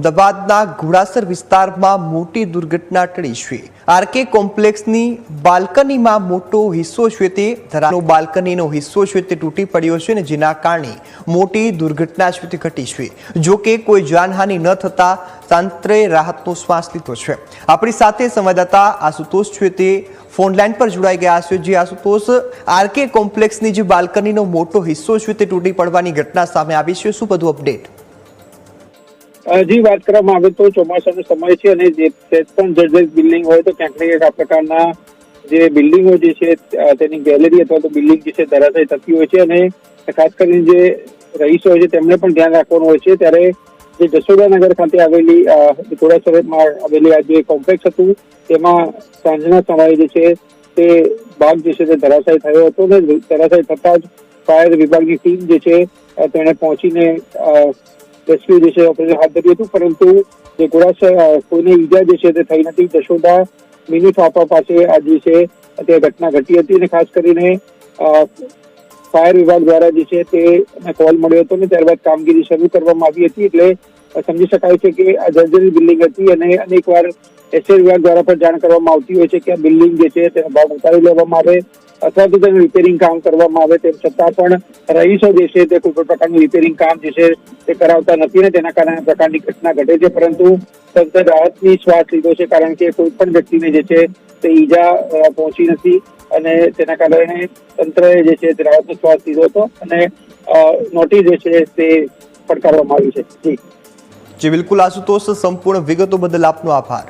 અમદાવાદના ઘોડાસર વિસ્તારમાં મોટી દુર્ઘટના ટળી છે। આરકે કોમ્પ્લેક્સની બાલ્કનીમાં મોટો હિસ્સો છે તે ધરાનો બાલ્કનીનો હિસ્સો છે તે તૂટી પડ્યો છે અને જેના કારણે મોટી દુર્ઘટના છે તે ઘટી છે। જો કે કોઈ જાનહાનિ ન થતા તંત્રે રાહતનો શ્વાસ લીધો છે। આપણી સાથે સંવાદદાતા આશુતોષ છે તે फोन लाइन पर जुड़ाई गया है। जी आशुतोष, आरके कॉम्प्लेक्सनी जे बाल्कनीनो मोटो हिस्सो छे ते तूटी पड़वानी घटना सामे आवी छे, शुं बधुं अपडेट? जी बात કરવામાં આવે તો ચોમાસાનો સમય છે અને જે પણ જર્જરિત બિલ્ડિંગ હોય તો ક્યાંક ને ક્યાંક આ પ્રકારના જે બિલ્ડિંગો જે છે તેની ગેલેરી અથવા તો બિલ્ડિંગ જે છે ધરાશાયી થતી હોય છે અને ખાસ કરીને જે રહીશો હોય છે તેમને પણ ધ્યાન રાખવાનું હોય છે। ત્યારે જે જશોદાનગર ખાતે આવેલી ઘોડાસરમાં આવેલી આ જે કોમ્પ્લેક્સ હતું તેમાં સાંજના સમયે જે છે તે ભાગ જે છે તે ધરાશાયી થયો હતો અને ધરાશાયી થતા જ ફાયર વિભાગની ટીમ જે છે તેણે પહોંચીને રેસ્ક્યુ જે છે ઓપરેશન હાથ ધર્યું હતું, પરંતુ જે ઘોડાસર કોઈને ઈજા જે છે તે થઈ નથી। જશોદા મિની ફાફા પાસે આ જે છે તે ઘટના ઘટી હતી અને ખાસ કરીને ફાયર વિભાગ દ્વારા જે છે તે કોલ મળ્યો હતો અને ત્યારબાદ કામગીરી શરૂ કરવામાં આવી હતી। એટલે સમજી શકાય છે કે આ જર્જરિત બિલ્ડિંગ હતી અને અનેકવાર એસએલ વિભાગ દ્વારા પણ જાણ કરવામાં આવતી હોય છે કે આ બિલ્ડિંગ જે છે તેનો ભાગ ઉતારી લેવામાં આવે અથવા તો તેનું રિપેરિંગ કામ કરવામાં આવે, તેમ છતાં પણ રહીશો જે છે તે કોઈ પણ પ્રકારનું રિપેરિંગ કામ જે છે તે કરાવતા નથી અને તેના કારણે આ પ્રકારની ઘટના ઘટે છે। પરંતુ તંત્ર રાહતની શ્વાસ લીધો છે કારણ કે કોઈ પણ વ્યક્તિને જે છે તે ઈજા પહોંચી નથી અને તેના કારણે તંત્રએ જે છે તે રાહતનો શ્વાસ લીધો હતો અને નોટિસ જે છે તે ફટકારવામાં આવી છે। જી બિલકુલ આશુતોષ, સંપૂર્ણ વિગતો બદલ આપનો આભાર।